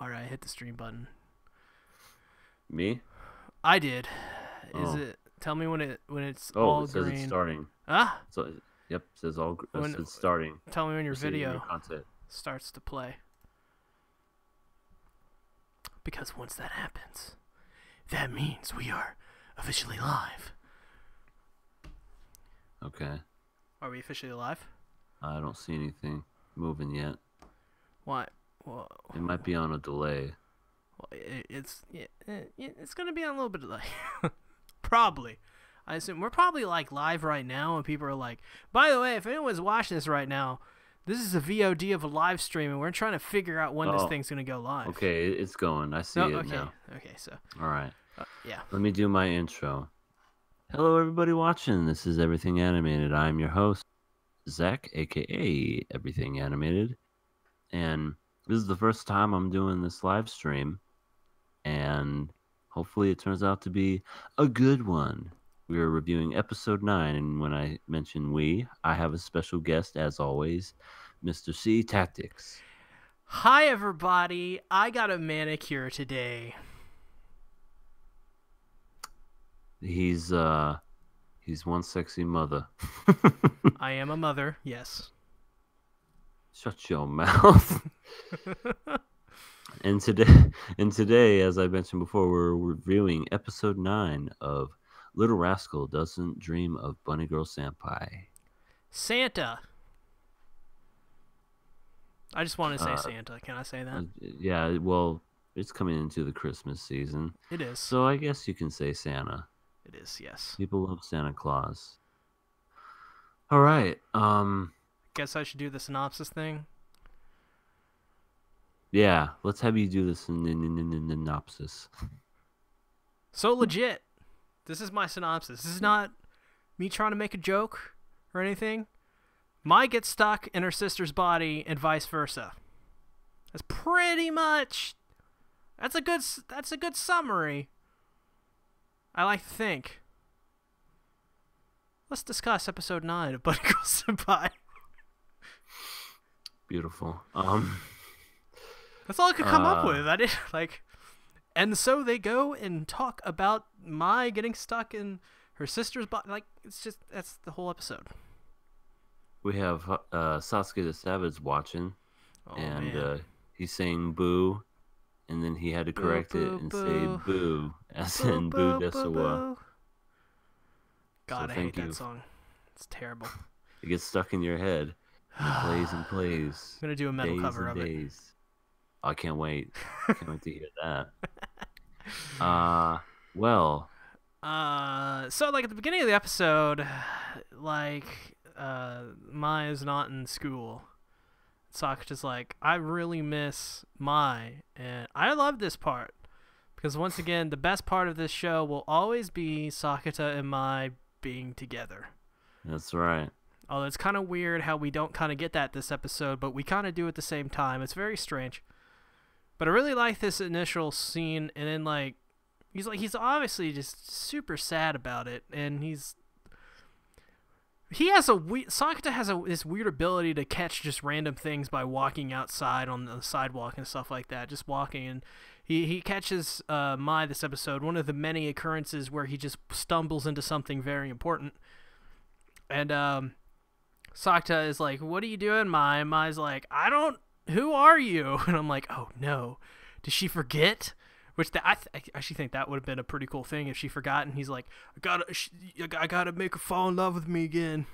All right, hit the stream button. Me? I did. Is Oh. it? Tell me when it's Oh, all it says green. it's starting. Ah. So, yep, it says all. When, It says starting. Tell me when your Receiving video your content. starts to play. Because once that happens, that means we are officially live. Okay. Are we officially live? I don't see anything moving yet. What? Well, It might be on a delay. it's gonna be on a little bit of delay. Probably. I assume we're probably like live right now, and people are like, by the way, if anyone's watching this right now, this is a VOD of a live stream, and we're trying to figure out when this thing's gonna go live. Okay, it's going. I see it now. Okay, so. All right. Yeah. Let me do my intro. Hello, everybody watching. This is Everything Animated. I'm your host, Zach, aka Everything Animated, and this is the first time I'm doing this live stream, and hopefully it turns out to be a good one. We are reviewing episode 9, and when I mention we, I have a special guest, as always, Mr. C Tactics. Hi, everybody. I got a manicure today. He's one sexy mother. I am a mother, yes. Shut your mouth. And today, as I mentioned before, we're reviewing episode 9 of Little Rascal Doesn't Dream of Bunny Girl Senpai. Santa. I just want to say Santa. Can I say that? Yeah, well, it's coming into the Christmas season. It is. So I guess you can say Santa. It is, yes. People love Santa Claus. All right. Guess I should do the synopsis thing. Yeah, let's have you do this synopsis. So legit. This is my synopsis. This is not me trying to make a joke or anything. Mai gets stuck in her sister's body and vice versa. That's pretty much. That's a good summary. I like to think. Let's discuss episode 9 of Bunny Girl Senpai. Beautiful. That's all I could come up with. I did like, and so they go and talk about Mai getting stuck in her sister's body. Like, it's just, that's the whole episode. We have Sasuke the Savage watching, and he's saying boo, and then he had to correct it and say boo, as in boo desuwa. God, I hate that song. It's terrible. It gets stuck in your head. It plays and plays. I'm going to do a metal cover of it. I can't wait. Can't wait to hear that. So like at the beginning of the episode, like Mai is not in school. Sakuta's like, I really miss Mai, and I love this part because once again, the best part of this show will always be Sakuta and Mai being together. That's right. Although it's kind of weird how we don't kind of get that this episode, but we kind of do at the same time. It's very strange. But I really like this initial scene, and then like he's obviously just super sad about it, and Sakuta has this weird ability to catch just random things by walking outside on the sidewalk and stuff like that, just walking, and he catches Mai this episode, one of the many occurrences where he just stumbles into something very important, and Sakuta is like, "What are you doing, Mai?" And Mai's like, "Who are you?" And I'm like, "Oh no, did she forget?" Which I actually think that would have been a pretty cool thing if she forgot. And he's like, I gotta make her fall in love with me again.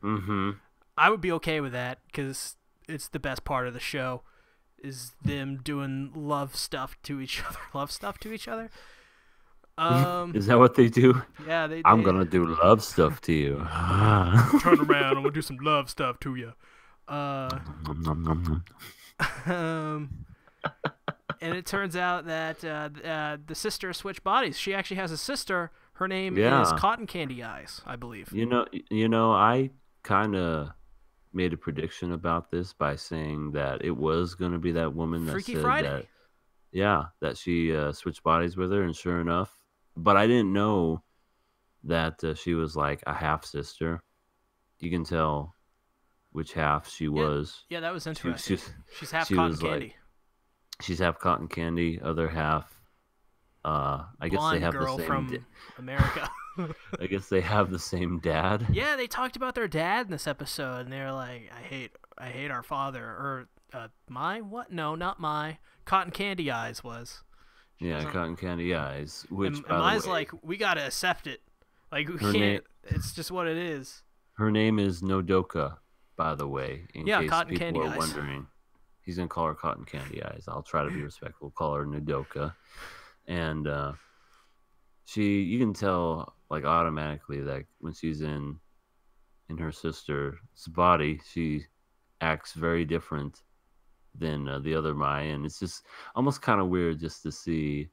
Mm-hmm. I would be okay with that because it's the best part of the show, is them doing love stuff to each other. Is that what they do? Yeah, I'm gonna do love stuff to you. Turn around, I'm gonna do some love stuff to you. And it turns out that the sister switched bodies. She actually has a sister. Her name is Cotton Candy Eyes, I believe. You know, I kind of made a prediction about this by saying that it was going to be that woman that Freaky said Friday. that she switched bodies with her, and sure enough. But I didn't know that she was like a half sister. You can tell which half she was. Yeah, that was interesting. She's half cotton candy. She's half cotton candy, other half. I guess they Blonde have the girl same. from America. I guess they have the same dad. Yeah, they talked about their dad in this episode, and they're like, I hate our father, or my what? No, not my. Cotton Candy Eyes was. She Yeah, doesn't. cotton candy eyes. Which, And by the mine's way, like, we gotta accept it. Like we her name can't. It's just what it is. her name is Nodoka. By the way, in Yeah, case Cotton people Candy are Eyes. wondering, he's gonna call her Cotton Candy Eyes. I'll try to be respectful. Call her Nodoka, and you can tell like automatically that when she's in her sister's body, she acts very different than the other Mai, and it's just almost kind of weird just to see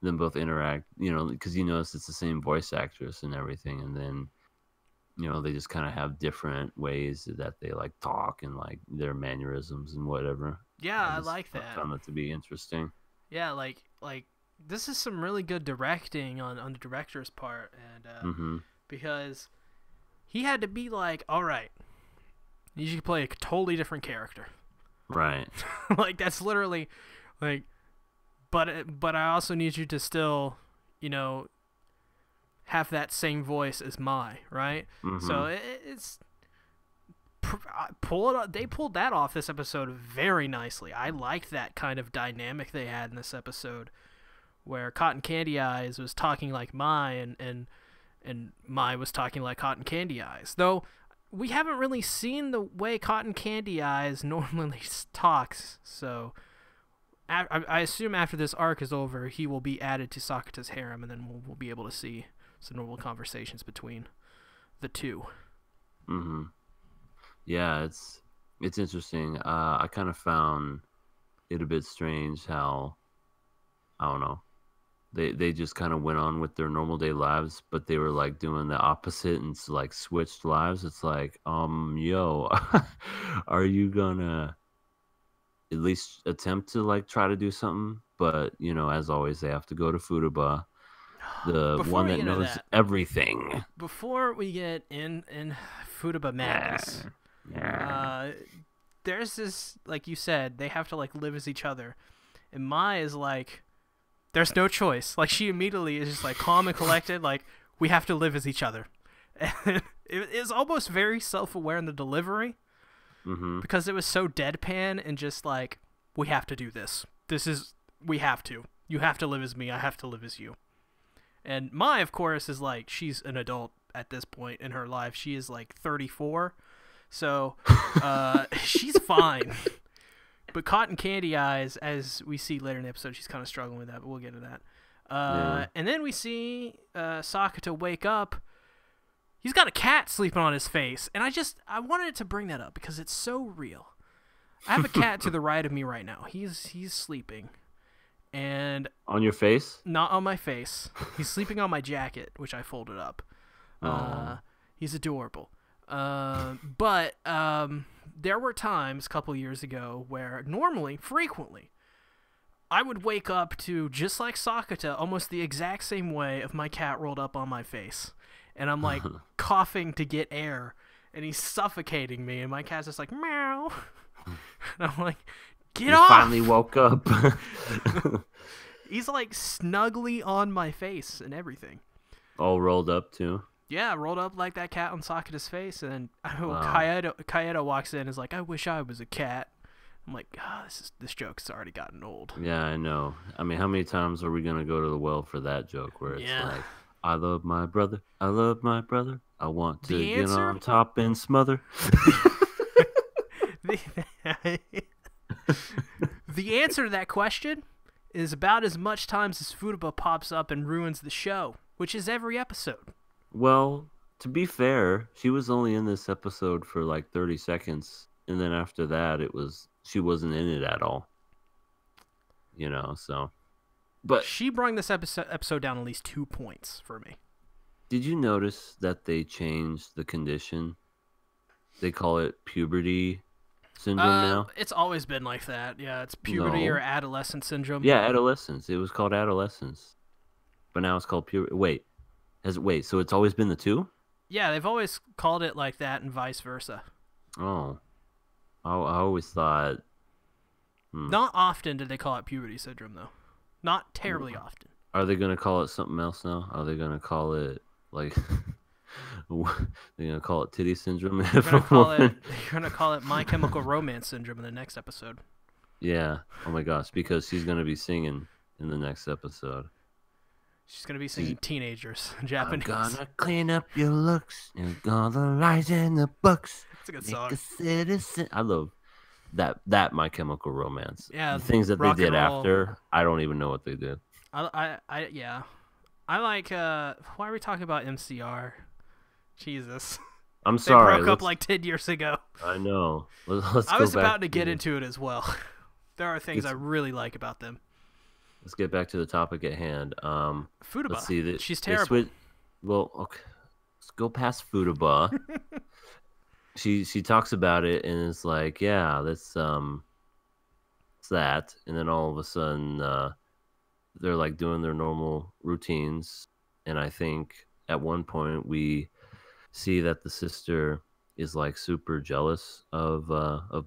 them both interact. Because you notice it's the same voice actress and everything, and then they just kind of have different ways that they like talk and like their mannerisms and whatever. Yeah, I I just like that. found that to be interesting. Yeah, like this is some really good directing on the director's part, and Mm-hmm. because he had to be like, all right, you should play a totally different character. Right. Like that's literally like, but I also need you to still, you know, have that same voice as Mai, right? Mm-hmm. So it's pull it up. They pulled that off this episode very nicely. I liked that kind of dynamic they had in this episode, where Cotton Candy Eyes was talking like Mai, and Mai was talking like Cotton Candy Eyes. Though we haven't really seen the way Cotton Candy Eyes normally talks, so I assume after this arc is over, he will be added to Sakata's harem, and then we'll be able to see some normal conversations between the two. Mm-hmm. Yeah, it's interesting. I kind of found it a bit strange how, I don't know, they just kind of went on with their normal day lives, but they were like doing the opposite and like switched lives. It's like, yo, are you gonna at least attempt to like try to do something? But as always, they have to go to Futaba, the Before one we that get into knows that, everything. before we get in Futaba madness, Yeah. there's this, like you said, they have to like live as each other, and Mai is like, there's no choice. Like she immediately is just like calm and collected, like we have to live as each other, and it is almost very self-aware in the delivery, Mm-hmm. because it was so deadpan and just like, we have to do this. We have to. You have to live as me. I have to live as you. And Mai, of course, is like, she's an adult at this point in her life. She is like 34. So she's fine. But Cotton Candy Eyes, as we see later in the episode, she's kind of struggling with that, but we'll get into that. Yeah. And then we see Sakata wake up. He's got a cat sleeping on his face. And I wanted to bring that up because it's so real. I have a cat to the right of me right now. He's sleeping. And On your face? not on my face. He's sleeping on my jacket, which I folded up. He's adorable. But there were times a couple years ago where frequently, I would wake up to, just like Sakata, almost the exact same way of my cat rolled up on my face. And I'm like coughing to get air, and he's suffocating me, and my cat's just like, meow. And I'm like, get off! Finally woke up. He's like snugly on my face and everything. All rolled up too. Yeah, rolled up like that cat on Sakata's face, and Wow. Kaedo walks in and is like, I wish I was a cat. I'm like, this joke's already gotten old. Yeah, I know. I mean, how many times are we gonna go to the well for that joke where it's like, I love my brother, I love my brother, I want to get on top and smother. The answer to that question is about as much times as Futaba pops up and ruins the show, which is every episode. Well, to be fair, she was only in this episode for like 30 seconds, and then after that, she wasn't in it at all. So. But she brought this episode down at least 2 points for me. Did you notice that they changed the condition? They call it puberty syndrome now. It's always been like that. Yeah, it's puberty or adolescent syndrome. Yeah, adolescence. It was called adolescence, but now it's called puberty. Wait, so it's always been the two? Yeah, they've always called it like that, and vice versa. Oh, I always thought Not often do they call it puberty syndrome, though. Not terribly often. Are they gonna call it something else now? Are they gonna call it like? They're gonna call it titty syndrome. They're gonna call it My Chemical Romance syndrome in the next episode. Yeah. Oh my gosh, because she's gonna be singing in the next episode. She's gonna be singing teenagers in Japanese. I'm gonna clean up your looks and gonna rise in the books. It's a good song. Citizen. I love that My Chemical Romance. Yeah, the things that they did after, I don't even know what they did. Yeah. I like. Why are we talking about MCR? Jesus. I'm sorry. They broke up like 10 years ago. I know. Let's I was about to get into it as well. There are things I really like about them. Let's get back to the topic at hand. Futaba. Let's see. She's terrible. Well, okay. Let's go past Futaba. She talks about it and it's like, yeah, that's it's that. And then all of a sudden, they're like doing their normal routines. And I think at one point we see that the sister is like super jealous of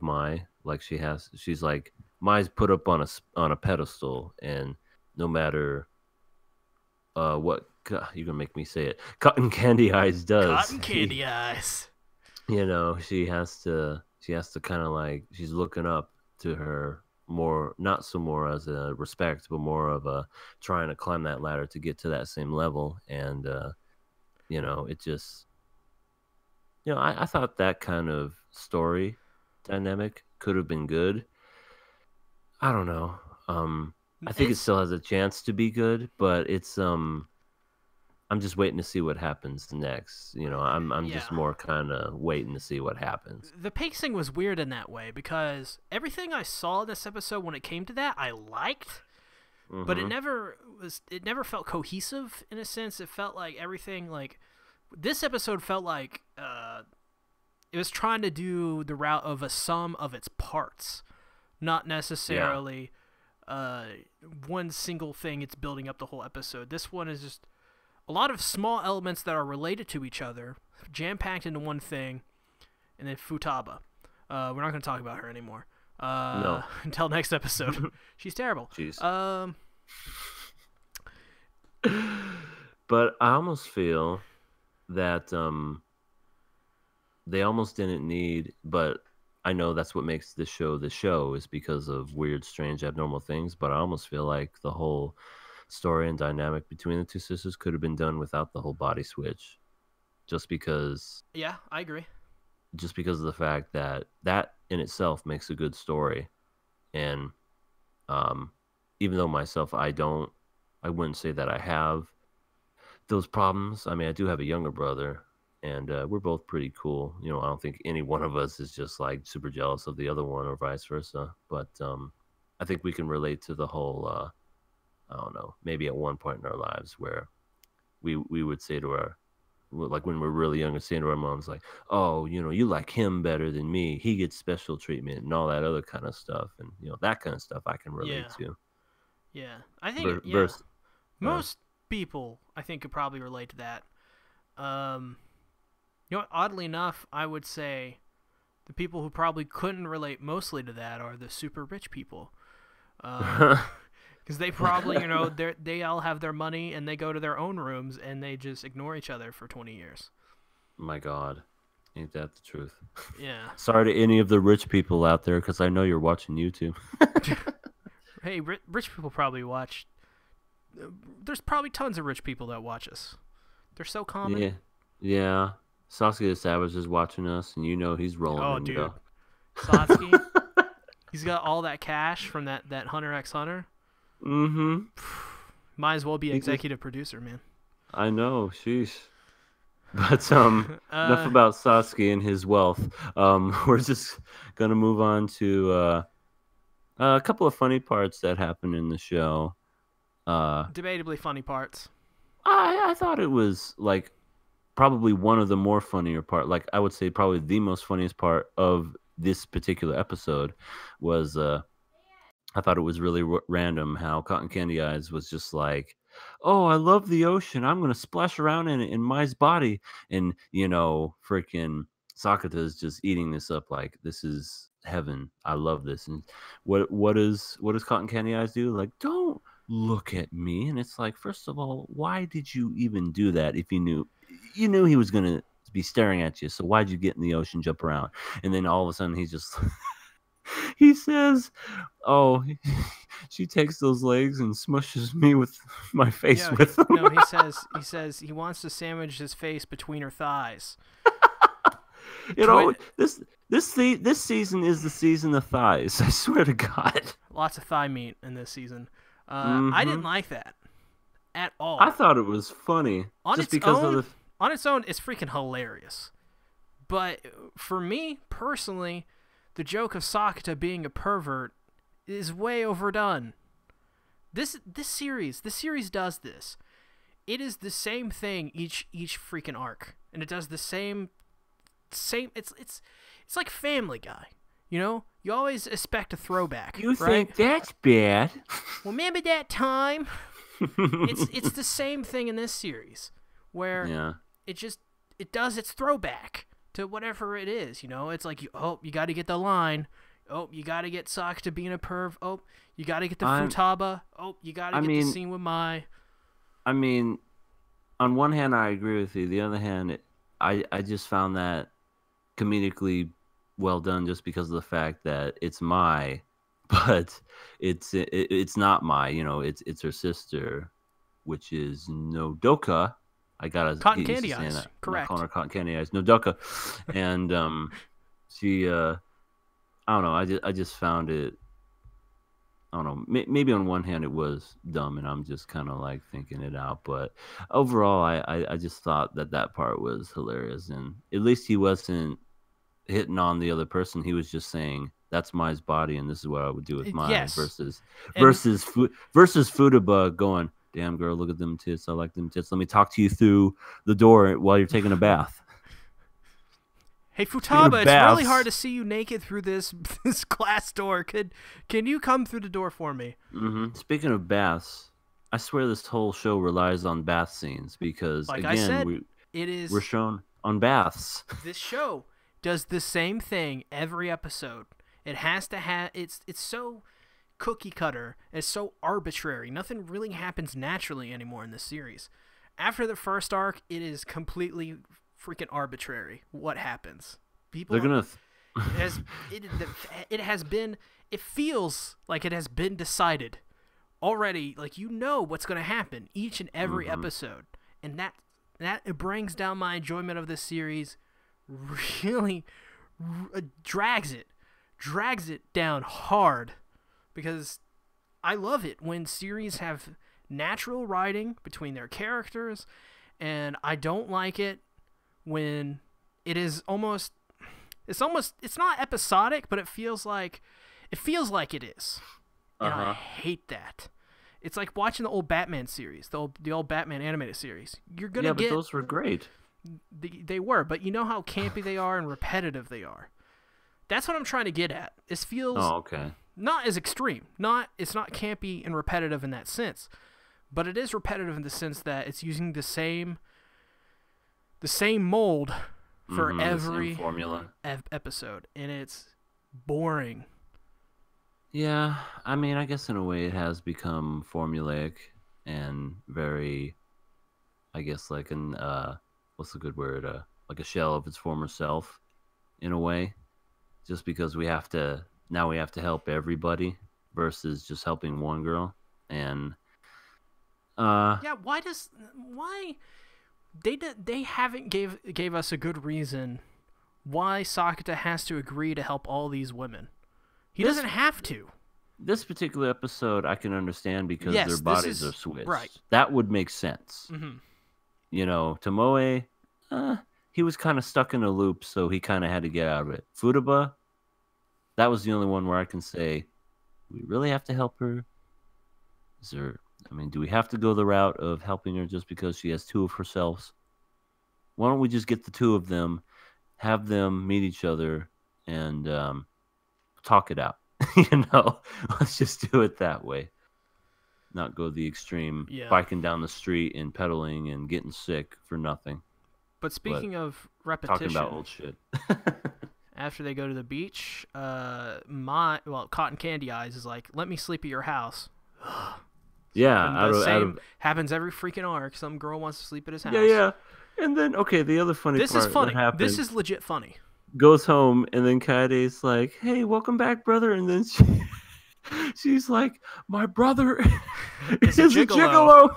Mai. Like she's like, Mai's put up on a pedestal, and no matter what, you're gonna make me say it, Cotton Candy Eyes does. Cotton Candy Eyes. You know, she has to kind of like, she's looking up to her more, not so more as a respect, but more of a trying to climb that ladder to get to that same level. And you know, it just, you know, I thought that kind of story dynamic could have been good. I don't know. I think it still has a chance to be good, but it's I'm just waiting to see what happens next. You know, I'm just more kind of waiting to see what happens. The pacing was weird in that way because everything I saw in this episode when it came to that I liked, but it never felt cohesive in a sense. It felt like everything, like this episode felt like it was trying to do the route of a sum of its parts. Not necessarily one single thing. It's building up the whole episode. This one is just a lot of small elements that are related to each other, jam-packed into one thing, and then Futaba. We're not going to talk about her anymore. No. Until next episode. She's terrible. Jeez. But I almost feel that they almost didn't need, but I know that's what makes the show is because of weird, strange, abnormal things, but I almost feel like the whole story and dynamic between the two sisters could have been done without the whole body switch. Just because... Yeah, I agree. Just because of the fact that in itself makes a good story. And even though myself, I wouldn't say that I have those problems. I mean, I do have a younger brother, and we're both pretty cool. You know, I don't think any one of us is just like super jealous of the other one or vice versa. But I think we can relate to the whole, I don't know, maybe at one point in our lives where we would say to our, like when we're really young, and saying to our moms like, oh, you know, you like him better than me. He gets special treatment and all that other kind of stuff. And, you know, that kind of stuff I can relate to. Yeah. I think most people, I think, could probably relate to that. You know, oddly enough, I would say the people who probably couldn't relate mostly to that are the super rich people. Because they probably, you know, they all have their money and they go to their own rooms and they just ignore each other for 20 years. My God. Ain't that the truth? Yeah. Sorry to any of the rich people out there, because I know you're watching YouTube. Hey, rich people probably watch. There's probably tons of rich people that watch us. They're so common. Yeah. Sasuke the Savage is watching us, and you know he's rolling. Oh, dude. Sasuke, he's got all that cash from that Hunter x Hunter. Mm-hmm. Might as well be executive producer, man. I know, sheesh. But enough about Sasuke and his wealth. We're just gonna move on to a couple of funny parts that happened in the show. Debatably funny parts. I thought it was like probably one of the more funnier part. Like I would say probably the most funniest part of this particular episode was I thought it was really random how Cotton Candy Eyes was just like, oh, I love the ocean. I'm going to splash around in it in Mai's body. And, you know, freaking Sakata is just eating this up like this is heaven. I love this. And what does Cotton Candy Eyes do? Like, don't look at me. And it's like, first of all, why did you even do that if you knew he was gonna be staring at you? So why'd you get in the ocean, jump around? And then all of a sudden he's just he says, "Oh, she takes those legs and smushes me with my face Yeah, with them." no, he says he wants to sandwich his face between her thighs. This season is the season of thighs. I swear to God. Lots of thigh meat in this season. I didn't Mm-hmm. like that at all. I thought it was funny on just its because own, of the. on its own, it's freaking hilarious. But for me personally, the joke of Sakata being a pervert is way overdone. This series does this. It is the same thing each freaking arc, and it does the same. It's like Family Guy. You know, you always expect a throwback. You right? think that's bad? Well, remember that time? It's the same thing in this series, where Yeah. it does its throwback to whatever it is. You know, it's like you got to get the line. Oh, you got to get Sakata being a perv. Oh, you got to get the futaba. Oh, you got to get the scene with Mai. I mean, on one hand, I agree with you. The other hand, I just found that comedically well done just because of the fact that it's Mai, but it's not Mai. You know, it's her sister, which is Nodoka. I gotta Cotton get used Candy to saying Eyes, that. correct? I'm calling her Cotton Candy Eyes, Nodoka, and she I don't know. I just found it. I don't know. Maybe on one hand it was dumb, and I'm just kind of like thinking it out. But overall, I just thought that part was hilarious, and at least he wasn't hitting on the other person. He was just saying that's Mai's body, and this is what I would do with mine. Yes. Versus And- versus Futaba going, damn girl, look at them tits. I like them tits. Let me talk to you through the door while you're taking a bath. Hey Futaba, it's baths. really hard to see you naked through this glass door. Can you come through the door for me? Mm-hmm. Speaking of baths, I swear this whole show relies on bath scenes because Like again I said, we're shown on baths. This show does the same thing every episode. It has to have it's so cookie cutter. It's so arbitrary. Nothing really happens naturally anymore in this series. After the first arc, it is completely freaking arbitrary what happens. People They're gonna. it feels like it has been decided already. Like you know what's going to happen each and every episode, and that it brings down my enjoyment of this series. Really drags it down hard, because I love it when series have natural writing between their characters, and I don't like it when it is it's not episodic, but it feels like it is. And I hate that. It's like watching the old Batman series, the old Batman animated series. You're gonna but those were great. They were, but you know how campy they are and repetitive they are. That's what I'm trying to get at. This feels not as extreme. It's not campy and repetitive in that sense, but it is repetitive in the sense that it's using the same mold for every formula episode, and it's boring. Yeah, I mean, I guess in a way it has become formulaic and very, I guess, like an what's the good word? Like a shell of its former self, in a way. Just because we have to help everybody versus just helping one girl, and yeah, why they haven't gave us a good reason why Sakata has to agree to help all these women. He doesn't have to. This particular episode I can understand because their bodies are switched. Right. That would make sense. Mm-hmm. You know, Tomoe, he was kind of stuck in a loop, so he kind of had to get out of it. Futaba, that was the only one where I can say, we really have to help her? Do we have to go the route of helping her just because she has two of herselves? Why don't we just get the two of them, have them meet each other, and talk it out? Let's just do it that way. Not go the extreme, biking down the street and pedaling and getting sick for nothing. But speaking of repetition, talking about old shit. after they go to the beach, Cotton Candy Eyes is like, "Let me sleep at your house." Yeah, And the same happens every freaking arc. Some girl wants to sleep at his house. yeah. And then the other funny This part is funny. that happened. This is legit funny. Goes home, and then Kaede's like, "Hey, welcome back, brother." And then she's like, "My brother is a gigolo."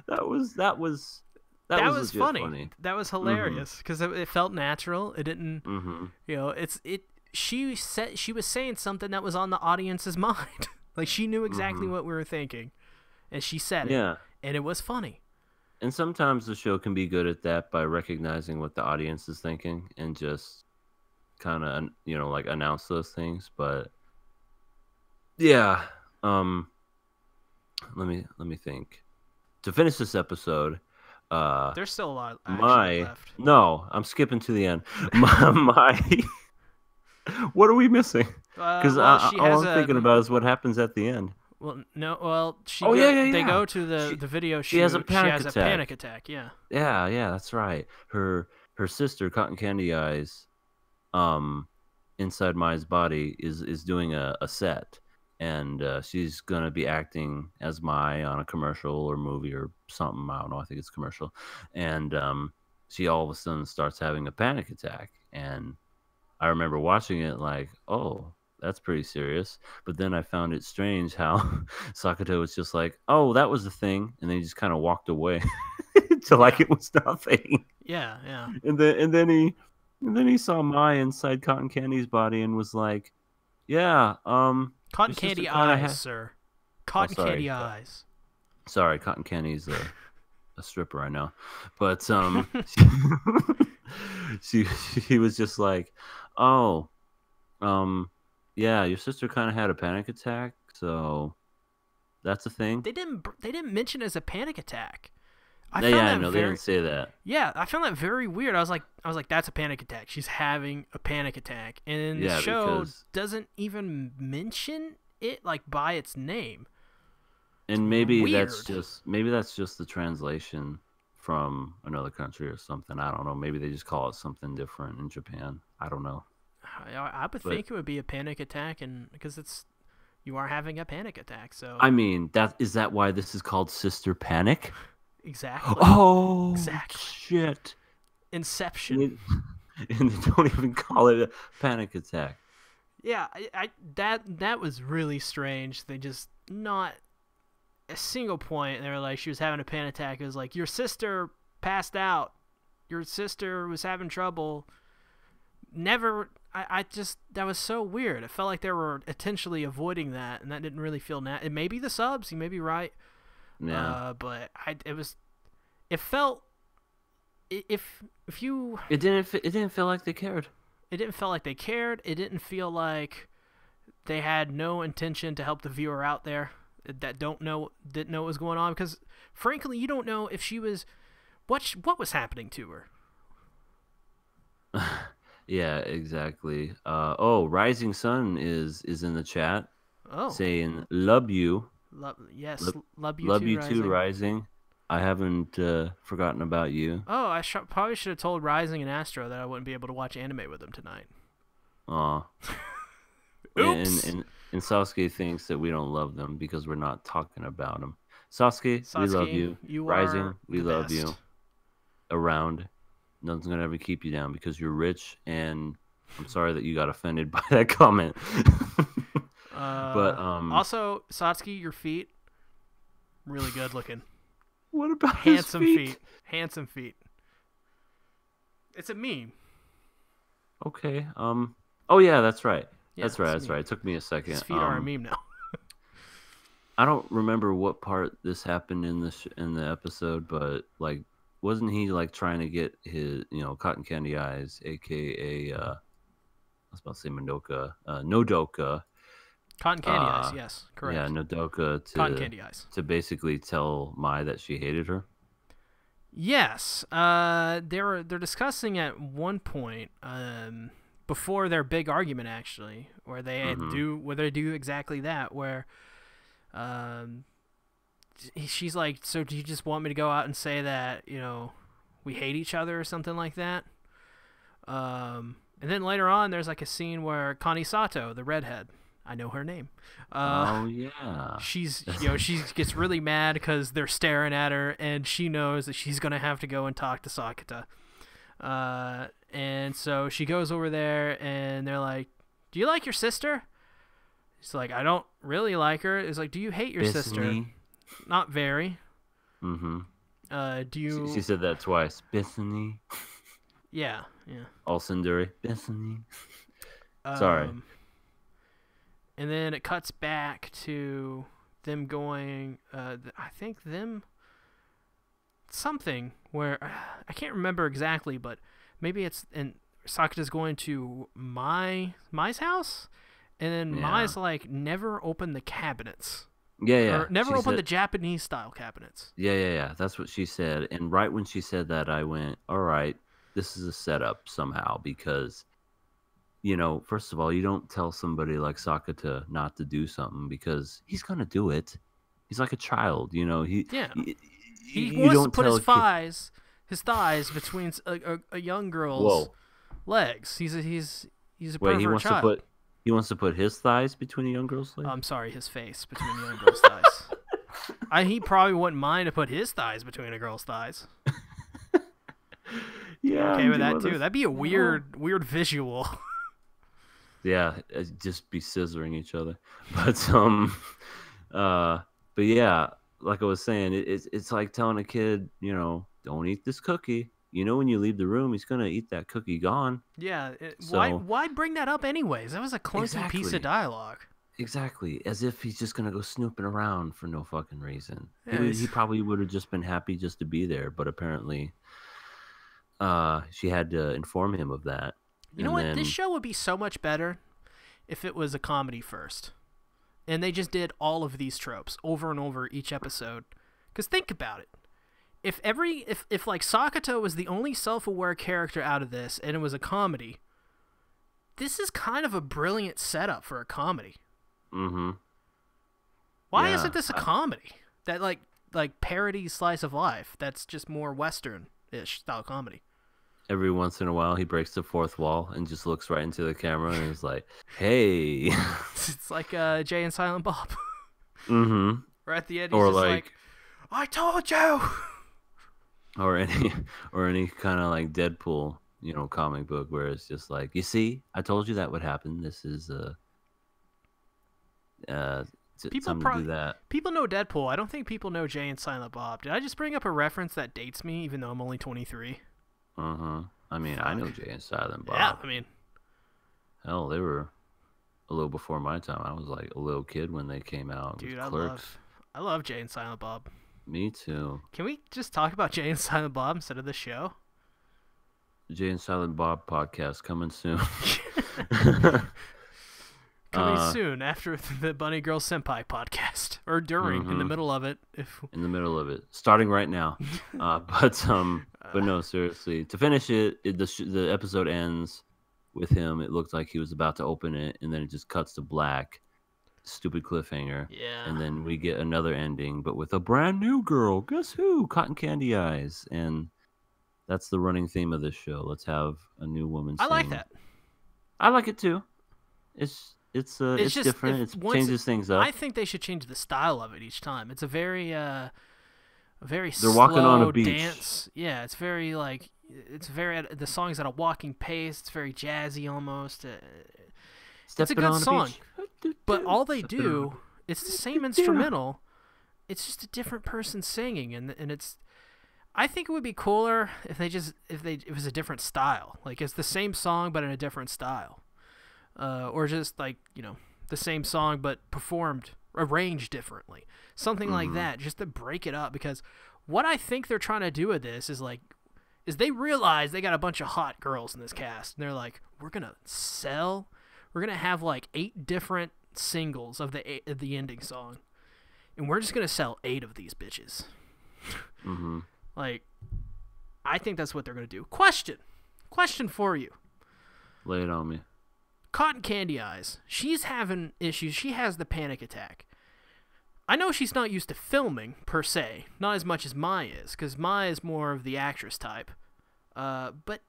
that was funny. That was hilarious because it felt natural. It didn't, She was saying something that was on the audience's mind. Like she knew exactly what we were thinking, and she said it, and it was funny. And sometimes the show can be good at that by recognizing what the audience is thinking and just kind of like announce those things. But yeah, let me think. To finish this episode, there's still a lot of action left. No, I'm skipping to the end. What are we missing? Because all I'm thinking about is what happens at the end. Well, no. Well, they go to the video shoot. She has a panic attack. Yeah. Yeah, that's right. Her sister, Cotton Candy Eyes, inside Mai's body is doing a set, and she's gonna be acting as Mai on a commercial or movie or something. I don't know. I think it's a commercial, and she all of a sudden starts having a panic attack, and I remember watching it like, oh, that's pretty serious. But then I found it strange how Sakato was just like, oh, that was the thing. And then he just kind of walked away like it was nothing. Yeah. And then he saw Mai inside Cotton Candy's body and was like, yeah, Cotton Candy Eyes, sir. Cotton Candy Eyes. Sorry, Cotton Candy's a stripper, I know. But she was just like, oh, yeah, your sister kind of had a panic attack, so that's a thing. They didn't mention it as a panic attack. They didn't say that. Yeah, I found that very weird. I was like, that's a panic attack. She's having a panic attack, and the show doesn't even mention it like by its name. And maybe that's just the translation from another country or something. I don't know. Maybe they just call it something different in Japan. I don't know. I would think it would be a panic attack, and because you are having a panic attack. So I mean, is that why this is called Sister Panic? Exactly. Oh, exactly. Shit. Inception. And they don't even call it a panic attack. Yeah, that was really strange. They just not a single point. They were like, she was having a panic attack. It was like, your sister passed out. Your sister was having trouble. Never. That was so weird. It felt like they were intentionally avoiding that, and that didn't really feel it may be the subs. You may be right. Yeah. But it felt if you. It didn't feel like they cared. It didn't feel like they cared. It didn't feel like they had no intention to help the viewer out there that didn't know what was going on, because frankly, you don't know if she was what was happening to her. Yeah, exactly. Rising Sun is in the chat. Oh. Saying love you. Love you love too, you Rising. too, Rising. I haven't forgotten about you. Oh, I probably should have told Rising and Astro that I wouldn't be able to watch anime with them tonight. Aw. Oops. And Sasuke thinks that we don't love them because we're not talking about them. Sasuke, we love you. Rising, we love you. Around. Nothing's going to ever keep you down because you're rich, and I'm sorry that you got offended by that comment. But also, Satsuki, your feet, really good looking. What about handsome his feet? Handsome feet. It's a meme. Okay. Oh yeah, that's right. Yeah, that's right. It took me a second. His feet are a meme now. I don't remember what part this happened in the episode, but like, wasn't he like trying to get his Cotton Candy Eyes, aka I was about to say Nodoka. Cotton Candy Eyes, yes, correct. Yeah, Nodoka Cotton Candy Eyes to basically tell Mai that she hated her. Yes, they're discussing at one point before their big argument, actually, where they do exactly that, where she's like, so do you just want me to go out and say that we hate each other or something like that. And then later on, there's like a scene where Connie Sato, the redhead, I know her name. Oh yeah. She gets really mad because they're staring at her, and she knows that she's gonna have to go and talk to Sakata. And so she goes over there, and they're like, "Do you like your sister?" She's like, "I don't really like her." It's like, "Do you hate your sister?" Not very. Mm-hmm. Do you? She said that twice. Bethany. Yeah. All Sinduri. Bethany. Sorry. And then it cuts back to them going. I think them something where I can't remember exactly, but maybe it's and Sakata's going to Mai's house, and then Mai's like, never open the cabinets. Yeah. Or never open the Japanese style cabinets. Yeah. That's what she said. And right when she said that, I went, all right, this is a setup somehow, because, first of all, you don't tell somebody like Sakata not to do something because he's going to do it. He's like a child, He wants to put his thighs between a young girl's legs. He's a pervert child. He wants to put his thighs between a young girl's legs? I'm sorry, his face between a young girl's thighs. He probably wouldn't mind to put his thighs between a girl's thighs. Yeah, okay with that too. That'd be a weird visual. Yeah, just be scissoring each other. But yeah, like I was saying, it's like telling a kid, don't eat this cookie. When you leave the room, he's gonna eat that cookie gone. Yeah. Why bring that up anyways? That was a clunky piece of dialogue. Exactly, as if he's just gonna go snooping around for no fucking reason. Yeah, he probably would have just been happy just to be there, but apparently, she had to inform him of that. You know what? This show would be so much better if it was a comedy first, and they just did all of these tropes over and over each episode. Because think about it. If like Sakata was the only self-aware character out of this, and it was a comedy, this is kind of a brilliant setup for a comedy. Mm-hmm. Why isn't this a comedy that like parodies slice of life? That's just more Western-ish style comedy. Every once in a while, he breaks the fourth wall and just looks right into the camera and is like, "Hey." It's like Jay and Silent Bob. Mm-hmm. Or at the end, he's like, "I told you." Or any kind of like Deadpool, comic book where it's just like, "You see, I told you that would happen. This is people to do that." People know Deadpool. I don't think people know Jay and Silent Bob. Did I just bring up a reference that dates me, even though I'm only 23? I mean, I know Jay and Silent Bob. Yeah, I mean, hell, they were a little before my time. I was like a little kid when they came out. Dude, I love Jay and Silent Bob. Me too. Can we just talk about Jay and Silent Bob instead of the show? Jay and Silent Bob podcast coming soon. Coming soon after the Bunny Girl Senpai podcast, or during, in the middle of it. In the middle of it, starting right now. But no, seriously, to finish it, the episode ends with him. It looked like he was about to open it, and then it just cuts to black. Stupid cliffhanger. Yeah. And then we get another ending, but with a brand new girl. Guess who? Cotton Candy Eyes. And that's the running theme of this show. Let's have a new woman sing. I like that. I like it too. It's just different. It changes things up. I think they should change the style of it each time. It's a very They're slow walking on a beach. Dance. Yeah, it's very the song's at a walking pace. It's very jazzy almost. It's a good song. But all they do, it's the same instrumental. It's just a different person singing, and it's. I think it would be cooler if it was a different style. Like it's the same song but in a different style. Or just like, the same song but arranged differently. Something like that, just to break it up, because what I think they're trying to do with this is they realize they got a bunch of hot girls in this cast, and they're like, we're going to have like 8 different singles of the ending song, and we're just going to sell 8 of these bitches. Mm-hmm. Like, I think that's what they're going to do. Question for you. Lay it on me. Cotton Candy Eyes. She's having issues. She has the panic attack. I know she's not used to filming per se, not as much as Mai is, because Mai is more of the actress type. But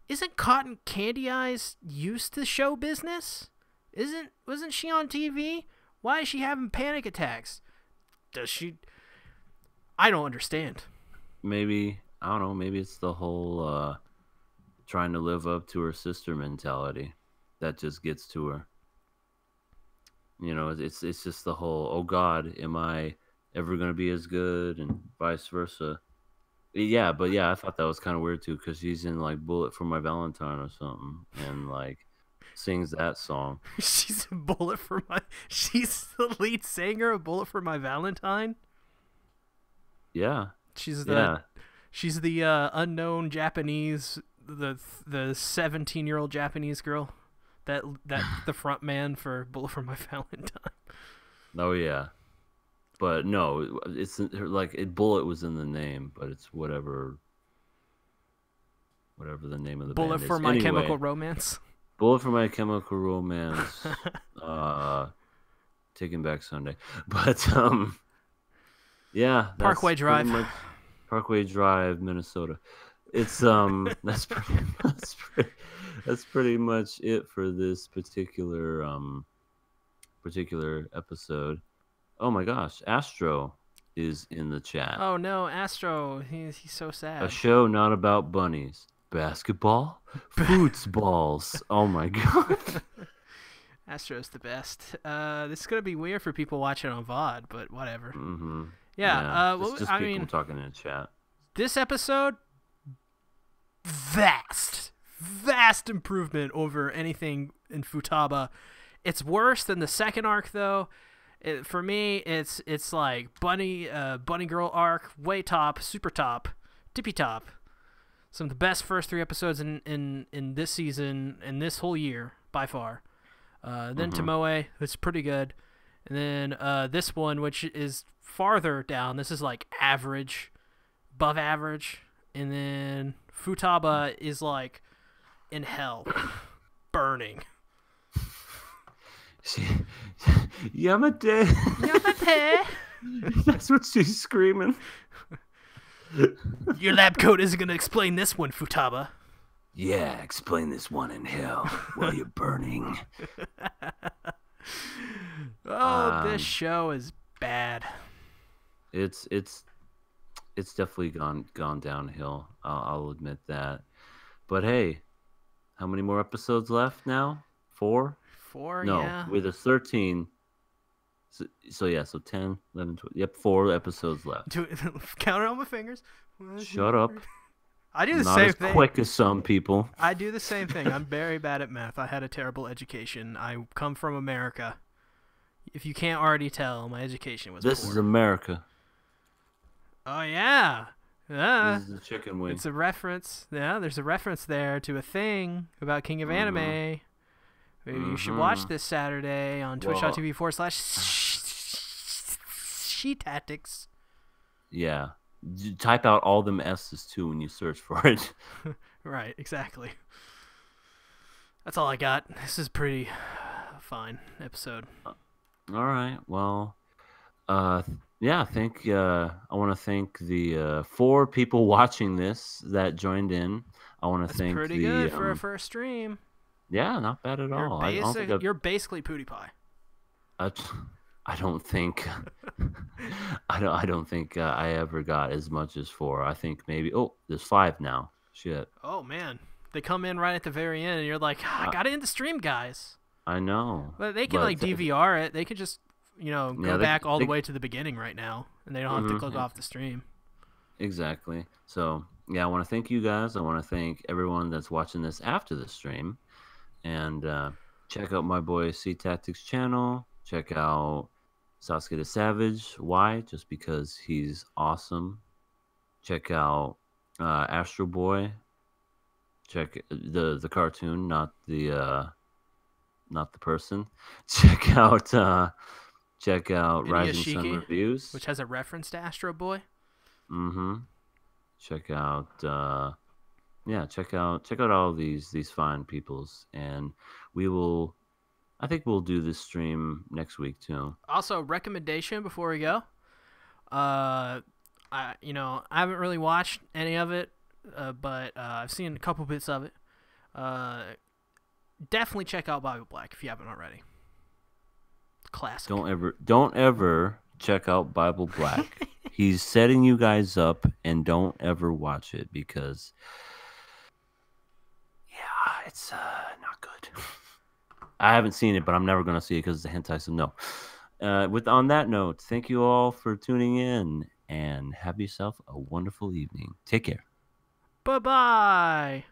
isn't Cotton Candy Eyes used to show business? Wasn't she on TV? Why is she having panic attacks? Does she? I don't understand. Maybe, I don't know, maybe it's the whole trying to live up to her sister mentality that just gets to her. You know, it's just the whole, oh God, am I ever gonna be as good, and vice versa. Yeah, but yeah, I thought that was kind of weird too, because she's in like "Bullet for My Valentine" or something, and like sings that song. She's a bullet for my. She's the lead singer of "Bullet for My Valentine." Yeah, She's the yeah. she's the unknown Japanese, the 17-year-old Japanese girl, that the front man for "Bullet for My Valentine." Oh yeah, but no, it's like Bullet was in the name, but it's whatever the name of the Bullet band for is. My Anyway, Chemical Romance. Bullet for My Chemical Romance. Taking Back Sunday, but yeah, that's Parkway Drive. pretty much Parkway Drive, Minnesota. It's that's pretty much it for this particular episode. Oh my gosh, Astro is in the chat. Oh no, Astro, he's so sad. A show not about bunnies. Basketball? Footballs. Oh my god. Astro's the best. This is gonna be weird for people watching on VOD, but whatever. Mm-hmm. Yeah. It's just people talking in the chat. This episode, vast improvement over anything in Futaba. It's worse than the second arc though. For me, it's like bunny girl arc, way top, super top, tippy top. Some of the best first 3 episodes in this season and this whole year by far. Then Tomoe, it's pretty good, and then this one, which is farther down. This is like average, above average, and then Futaba is like in hell, burning. Yamate. Yamate. That's what she's screaming. Your lab coat isn't gonna explain this one, Futaba. Yeah, explain this one in hell while you're burning. This show is bad. It's definitely gone downhill. I'll admit that. But hey, how many more episodes left now? 4? 4, no, yeah. with a 13. So 10, 11, 12. Yep, 4 episodes left. Count it on my fingers. Shut up. I do the Not same as thing. quick as some people. I do the same thing. I'm very bad at math. I had a terrible education. I come from America. If you can't already tell, my education was This poor. is America. Oh, yeah. Yeah. This is the chicken wing. It's a reference. Yeah, there's a reference there to a thing about King of Anime. You should watch this Saturday on twitch.tv/She Tactics. Yeah. Type out all them S's too when you search for it. Right, exactly. That's all I got. This is pretty fine episode. All right. Well, yeah, I want to thank the 4 people watching this that joined in. I want to thank pretty the good for a first stream. Yeah, not bad at all. You're basically PewDiePie. I don't think I don't think I ever got as much as 4. I think maybe there's 5 now. Shit. Oh man, they come in right at the very end, and you're like, I got to end the stream, guys. I know. But they can DVR it. They could just go back all the way to the beginning right now, and they don't have to click off the stream. Exactly. So yeah, I want to thank you guys. I want to thank everyone that's watching this after the stream, and check out my boy C Tactics channel. Check out Sasuke the Savage. Why? Just because he's awesome. Check out Astro Boy. Check the cartoon, not the person. Check out Rising Sun Reviews, which has a reference to Astro Boy. Check out check out all these fine peoples, and we will I think we'll do this stream next week too. Also, recommendation before we go. I haven't really watched any of it, but I've seen a couple bits of it. Definitely check out Bible Black if you haven't already. Classic. Don't ever check out Bible Black. He's setting you guys up, and don't ever watch it because, yeah, it's not good. I haven't seen it, but I'm never gonna see it because it's a hentai. So no. On that note, thank you all for tuning in, and have yourself a wonderful evening. Take care. Bye-bye.